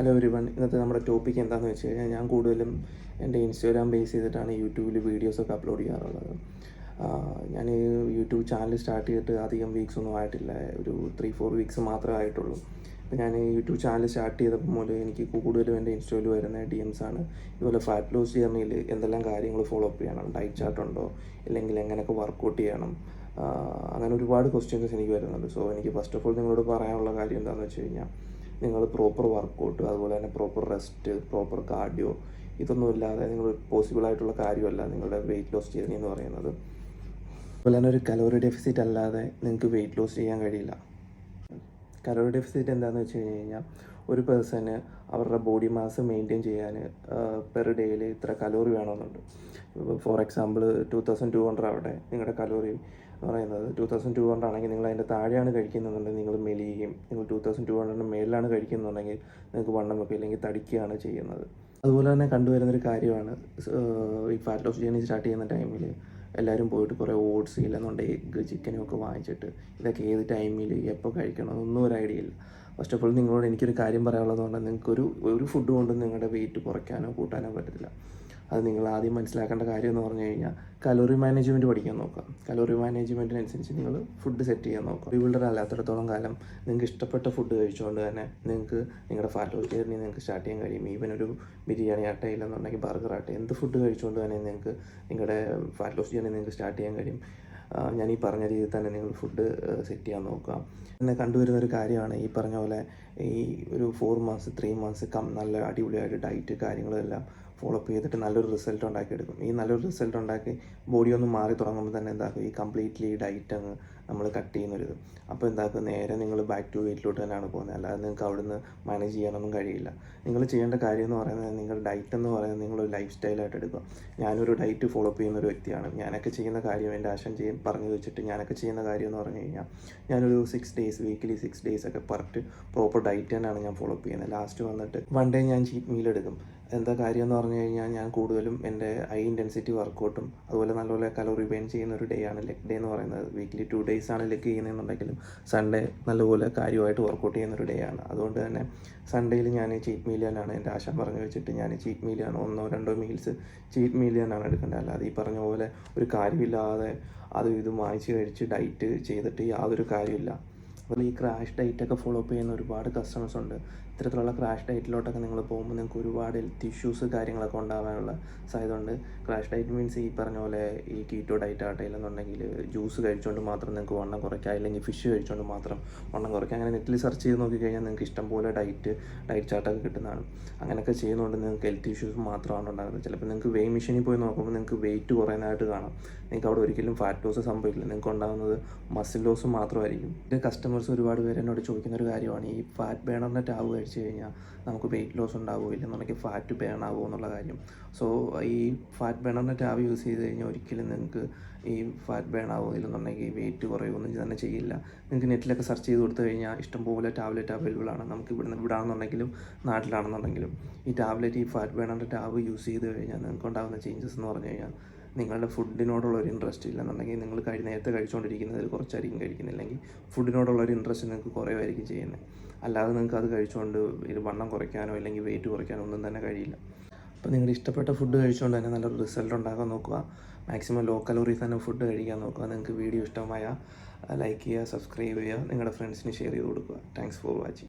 Hello everyone, ഇന്നത്തെ നമ്മുടെ topic എന്താണെന്ന് വെച്ച് കഴിഞ്ഞാൽ ഞാൻ കൂടുതലും എൻ്റെ ഇൻസ്റ്റാഗ്രാം ബേസ് ചെയ്തിട്ടാണ് യൂട്യൂബിൽ വീഡിയോസൊക്കെ അപ്ലോഡ് ചെയ്യാറുള്ളത്. ഞാൻ യൂട്യൂബ് ചാനൽ സ്റ്റാർട്ട് ചെയ്തിട്ട് അധികം വീക്സ് ഒന്നും ആയിട്ടില്ല, ഒരു 3-4 വീക്സ് മാത്രമേ ആയിട്ടുള്ളൂ. അപ്പോൾ ഞാൻ യൂട്യൂബ് ചാനൽ സ്റ്റാർട്ട് ചെയ്തപ്പോൾ മുതൽ എനിക്ക് കൂടുതലും എൻ്റെ ഇൻസ്റ്റയിൽ വരുന്ന DMs ആണ് ഇതുപോലെ ഫാറ്റ് ലോസ് ജേർണിയിൽ എന്തെല്ലാം കാര്യങ്ങൾ ഫോളോ അപ്പ് ചെയ്യണം, ഡയറ്റ് ചാർട്ട് ഉണ്ടോ, ഇല്ലെങ്കിൽ എങ്ങനെയൊക്കെ വർക്കൗട്ട് ചെയ്യണം, അങ്ങനെ ഒരുപാട് ക്വസ്റ്റ്യൻസ് എനിക്ക് വരുന്നുണ്ട്. സോ എനിക്ക് ഫസ്റ്റ് ഓഫ് ഓൾ നിങ്ങളോട് പറയാനുള്ള കാര്യം എന്താണെന്ന് വെച്ച് കഴിഞ്ഞാൽ, നിങ്ങൾ പ്രോപ്പർ വർക്കൗട്ട്, അതുപോലെ തന്നെ പ്രോപ്പർ റെസ്റ്റ്, പ്രോപ്പർ കാർഡിയോ, ഇതൊന്നും ഇല്ലാതെ നിങ്ങൾ പോസിബിളായിട്ടുള്ള കാര്യമല്ല നിങ്ങളുടെ വെയിറ്റ് ലോസ് ജേർണി എന്ന് പറയുന്നത്. അതുപോലെ തന്നെ ഒരു കലോറി ഡെഫിസിറ്റ് അല്ലാതെ നിങ്ങൾക്ക് വെയിറ്റ് ലോസ് ചെയ്യാൻ കഴിയില്ല. കലോറി ഡെഫിസിറ്റ് എന്താണെന്ന് വെച്ച് കഴിഞ്ഞാൽ, ഒരു പേഴ്സണ് അവരുടെ ബോഡി മാസ് മെയിൻറ്റെയിൻ ചെയ്യാൻ പെർ ഡേയിൽ ഇത്ര കലോറി വേണമെന്നുണ്ട്. ഫോർ എക്സാമ്പിൾ 2200 ആവട്ടെ നിങ്ങളുടെ കലോറി എന്ന് പറയുന്നത്. 2200 ആണെങ്കിൽ നിങ്ങൾ അതിൻ്റെ താഴെയാണ് കഴിക്കുന്നുണ്ടെങ്കിൽ നിങ്ങൾ മെലിയുകയും, നിങ്ങൾ 2200 മേളിലാണ് കഴിക്കുന്നുണ്ടെങ്കിൽ നിങ്ങൾക്ക് വണ്ണം വെക്കുക, അല്ലെങ്കിൽ തടിക്കുകയാണ് ചെയ്യുന്നത്. അതുപോലെ തന്നെ കണ്ടുവരുന്നൊരു കാര്യമാണ്, ഈ ഫാറ്റ് ലോസ് ജേർണി സ്റ്റാർട്ട് ചെയ്യുന്ന ടൈമിൽ എല്ലാവരും പോയിട്ട് കുറേ ഓട്സ് ഇല്ലെന്നുണ്ടെങ്കിൽ എഗ്ഗ് ചിക്കനും ഒക്കെ വാങ്ങിച്ചിട്ട് ഇതൊക്കെ ഏത് ടൈമിൽ എപ്പോൾ കഴിക്കണം എന്നൊന്നും ഒരു ഐഡിയ ഇല്ല. ഫസ്റ്റ് ഓഫ് ഓൾ നിങ്ങളോട് എനിക്കൊരു കാര്യം പറയാനുള്ളത് കൊണ്ട്, നിങ്ങൾക്കൊരു ഫുഡ് കൊണ്ടും നിങ്ങളുടെ വെയിറ്റ് കുറയ്ക്കാനോ കൂട്ടാനോ പറ്റത്തില്ല. അത് നിങ്ങൾ ആദ്യം മനസ്സിലാക്കേണ്ട കാര്യം എന്ന് പറഞ്ഞു കഴിഞ്ഞാൽ, കലോറി മാനേജ്മെൻറ്റ് പഠിക്കാൻ നോക്കാം. കലോറി മാനേജ്മെൻറ്റിനനുസരിച്ച് നിങ്ങൾ ഫുഡ് സെറ്റ് ചെയ്യാൻ നോക്കാം. ബോഡി ബിൽഡർ അല്ലാത്തിടത്തോളം കാലം നിങ്ങൾക്ക് ഇഷ്ടപ്പെട്ട ഫുഡ് കഴിച്ചുകൊണ്ട് തന്നെ നിങ്ങൾക്ക് നിങ്ങളുടെ ഫാറ്റ് ലോസ് ജേർണി നിങ്ങൾക്ക് സ്റ്റാർട്ട് ചെയ്യാൻ കഴിയും. ഈവൻ ഒരു ബിരിയാണി ആട്ടെ, ഇല്ലെന്നുണ്ടെങ്കിൽ ബർഗർ ആട്ടെ, എന്ത് ഫുഡ് കഴിച്ചുകൊണ്ട് തന്നെ നിങ്ങൾക്ക് നിങ്ങളുടെ ഫാറ്റ് ലോസ് ജേർണി നിങ്ങൾക്ക് സ്റ്റാർട്ട് ചെയ്യാൻ കഴിയും. ഞാൻ ഈ പറഞ്ഞ രീതിയിൽ തന്നെ നിങ്ങൾ ഫുഡ് സെറ്റ് ചെയ്യാൻ നോക്കുക. പിന്നെ കണ്ടുവരുന്നൊരു കാര്യമാണ്, ഈ പറഞ്ഞ പോലെ ഈ ഒരു 4 മന്ത്സ് 3 മന്ത്സ് നല്ല അടിപൊളിയായിട്ട് ഡയറ്റ് കാര്യങ്ങളെല്ലാം ഫോളോ അപ്പ് ചെയ്തിട്ട് നല്ലൊരു റിസൾട്ട് ഉണ്ടാക്കിയെടുക്കും. ഈ നല്ലൊരു റിസൾട്ട് ഉണ്ടാക്കി ബോഡി ഒന്ന് മാറി തുടങ്ങുമ്പോൾ തന്നെ എന്താക്കും, ഈ കംപ്ലീറ്റ്ലി ഡയറ്റ് അങ്ങ് നമ്മൾ കട്ട് ചെയ്യുന്നൊരിത്. അപ്പോൾ എന്താക്കും, നേരെ നിങ്ങൾ ബാക്ക് ടു വെയിറ്റിലോട്ട് തന്നെയാണ് പോകുന്നത്. അല്ലാതെ നിങ്ങൾക്ക് അവിടുന്ന് മാനേജ് ചെയ്യാനൊന്നും കഴിയില്ല. നിങ്ങൾ ചെയ്യേണ്ട കാര്യം എന്ന് പറയുന്നത്, നിങ്ങളുടെ ഡയറ്റ് എന്ന് പറയുന്നത് നിങ്ങളൊരു ലൈഫ് സ്റ്റൈലായിട്ട് എടുക്കുക. ഞാനൊരു ഡയറ്റ് ഫോളോ അപ്പ് ചെയ്യുന്ന ഒരു വ്യക്തിയാണ്. ഞാനൊക്കെ ചെയ്യുന്ന കാര്യം എൻ്റെ ആശം പറഞ്ഞു വെച്ചിട്ട് ഞാനൊക്കെ ചെയ്യുന്ന കാര്യം എന്ന് പറഞ്ഞു കഴിഞ്ഞാൽ, ഞാനൊരു 6 ഡേയ്സ് വീക്കിലി 6 ഡേയ്സ് ഒക്കെ പ്രോപ്പർ ഡയറ്റ് തന്നെയാണ് ഞാൻ ഫോളോ അപ്പ് ചെയ്യുന്നത്. ലാസ്റ്റ് വന്നിട്ട് 1 ഡേ ഞാൻ ചീറ്റ് മീൽ എടുക്കും. എന്താ കാര്യം എന്ന് പറഞ്ഞു കഴിഞ്ഞാൽ, ഞാൻ കൂടുതലും എൻ്റെ ഹൈ ഇൻറ്റൻസിറ്റി വർക്കൗട്ടും അതുപോലെ നല്ലപോലെ കലോറി ബേൺ ചെയ്യുന്ന ഒരു ഡേ ആണ് ലെഗ് ഡേ എന്ന് പറയുന്നത്. വീക്കിലി 2 ഡേയ്സ് ആണ് ലെഗ് ചെയ്യുന്നതെന്നുണ്ടെങ്കിലും സൺഡേ നല്ലപോലെ കാര്യമായിട്ട് വർക്കൗട്ട് ചെയ്യുന്നൊരു ഡേ ആണ്. അതുകൊണ്ട് തന്നെ സൺഡേയിൽ ഞാൻ ചീറ്റ് മീൽ തന്നെയാണ് എൻ്റെ ആശം പറഞ്ഞു വെച്ചിട്ട് ഞാൻ ചീറ്റ് മീലാണ് 1-2 മീൽസ് ചീറ്റ് മീൽ തന്നെയാണ് എടുക്കേണ്ടത്. അല്ലാതെ ഈ പറഞ്ഞ പോലെ ഒരു കാര്യമില്ലാതെ അതും ഇതും വാങ്ങിച്ച് കഴിച്ച് ഡയറ്റ് ചെയ്തിട്ട് യാതൊരു കാര്യമില്ല. അതുപോലെ ഈ ക്രാഷ് ഡയറ്റൊക്കെ ഫോളോ അപ്പ് ചെയ്യുന്ന ഒരുപാട് കസ്റ്റമേഴ്സ് ഉണ്ട്. ഇത്തരത്തിലുള്ള ക്രാഷ് ഡയറ്റിലോട്ടൊക്കെ നിങ്ങൾ പോകുമ്പോൾ നിങ്ങൾക്ക് ഒരുപാട് ഹെൽത്ത് ഇഷ്യൂസ് കാര്യങ്ങളൊക്കെ ഉണ്ടാകാനുള്ള സാധ്യത ഉണ്ട്. ക്രാഷ് ഡയറ്റ് മീൻസ് ഈ പറഞ്ഞ പോലെ ഈ കീറ്റോ ഡയറ്റ് ആട്ടെ, ഇല്ലെന്നുണ്ടെങ്കിൽ ജ്യൂസ് കഴിച്ചുകൊണ്ട് മാത്രം നിങ്ങൾക്ക് വണ്ണം കുറയ്ക്കാം, അല്ലെങ്കിൽ ഫിഷ് കഴിച്ചുകൊണ്ട് മാത്രം വണ്ണം കുറയ്ക്കാം. അങ്ങനെ നെറ്റിൽ സെർച്ച് ചെയ്ത് നോക്കിക്കഴിഞ്ഞാൽ നിങ്ങൾക്ക് ഇഷ്ടംപോലെ ഡയറ്റ് ചാർട്ടൊക്കെ കിട്ടുന്നതാണ്. അങ്ങനെയൊക്കെ ചെയ്യുന്നതുകൊണ്ട് നിങ്ങൾക്ക് ഹെൽത്ത് ഇഷ്യൂസ് മാത്രമാണ് ഉണ്ടാകുന്നത്. ചിലപ്പോൾ നിങ്ങൾക്ക് വെയ് മെഷീനിൽ പോയി നോക്കുമ്പോൾ നിങ്ങൾക്ക് വെയിറ്റ് കുറയുന്നതായിട്ട് കാണാം. നിങ്ങൾക്ക് അവിടെ ഒരിക്കലും ഫാറ്റ് ലോസ് സംഭവിക്കില്ല. നിങ്ങൾക്ക് ഉണ്ടാകുന്നത് മസിൽ ലോസ് മാത്രമായിരിക്കും. ഇത് കസ്റ്റമേഴ്സ് ഒരുപാട് പേര് എന്നോട് ചോദിക്കുന്ന ഒരു കാര്യമാണ്, ഈ ഫാറ്റ് ബേണറിൻ്റെ ടാബ് കഴിച്ച് കഴിഞ്ഞാൽ നമുക്ക് വെയിറ്റ് ലോസ് ഉണ്ടാവുമോ, ഇല്ലെന്നുണ്ടെങ്കിൽ ഫാറ്റ് ബേൺ ആവുമോ എന്നുള്ള കാര്യം. സോ ഈ ഫാറ്റ് ബേണറിൻ്റെ ടാബ് യൂസ് ചെയ്ത് കഴിഞ്ഞാൽ ഒരിക്കലും നിങ്ങൾക്ക് ഈ ഫാറ്റ് ബേൺ ആവുമോ, ഇല്ലെന്നുണ്ടെങ്കിൽ വെയിറ്റ് കുറയുമൊന്നും തന്നെ ചെയ്യില്ല. നിങ്ങൾക്ക് നെറ്റിലൊക്കെ സെർച്ച് ചെയ്ത് കൊടുത്തു കഴിഞ്ഞാൽ ഇഷ്ടംപോലെ ടാബ്ലറ്റ് അവൈലബിൾ ആണ്. നമുക്ക് ഇവിടാണെന്നുണ്ടെങ്കിലും നാട്ടിലാണെന്നുണ്ടെങ്കിലും ഈ ടാബ്ലറ്റ്, ഈ ഫാറ്റ് ബേണറിൻ്റെ ടാബ് യൂസ് ചെയ്ത് കഴിഞ്ഞാൽ നിങ്ങൾക്ക് ഉണ്ടാകുന്ന ചേഞ്ചസ് എന്ന് പറഞ്ഞു കഴിഞ്ഞാൽ, നിങ്ങളുടെ ഫുഡിനോടുള്ള ഒരു ഇൻട്രസ്റ്റ് ഇല്ലെന്നുണ്ടെങ്കിൽ നിങ്ങൾ നേരത്തെ കഴിച്ചുകൊണ്ടിരിക്കുന്നതിൽ കുറച്ചായിരിക്കും കഴിക്കുന്നില്ലെങ്കിൽ ഫുഡിനോടുള്ള ഒരു ഇൻട്രസ്റ്റ് നിങ്ങൾക്ക് കുറവായിരിക്കും ചെയ്യുന്നത്. അല്ലാതെ നിങ്ങൾക്ക് അത് കഴിച്ചുകൊണ്ട് ഇത് വണ്ണം കുറയ്ക്കാനോ അല്ലെങ്കിൽ വെയിറ്റ് കുറയ്ക്കാനോ ഒന്നും തന്നെ കഴിയില്ല. അപ്പോൾ നിങ്ങളുടെ ഇഷ്ടപ്പെട്ട ഫുഡ് കഴിച്ചുകൊണ്ട് തന്നെ നല്ലൊരു റിസൾട്ട് ഉണ്ടാക്കാൻ നോക്കുക. മാക്സിമം ലോ കലോറീസ് തന്നെ ഫുഡ് കഴിക്കാൻ നോക്കുക. നിങ്ങൾക്ക് വീഡിയോ ഇഷ്ടമായ ലൈക്ക് ചെയ്യുക, സബ്സ്ക്രൈബ് ചെയ്യുക, നിങ്ങളുടെ ഫ്രണ്ട്സിന് ഷെയർ ചെയ്ത് കൊടുക്കുക. Thanks for watching.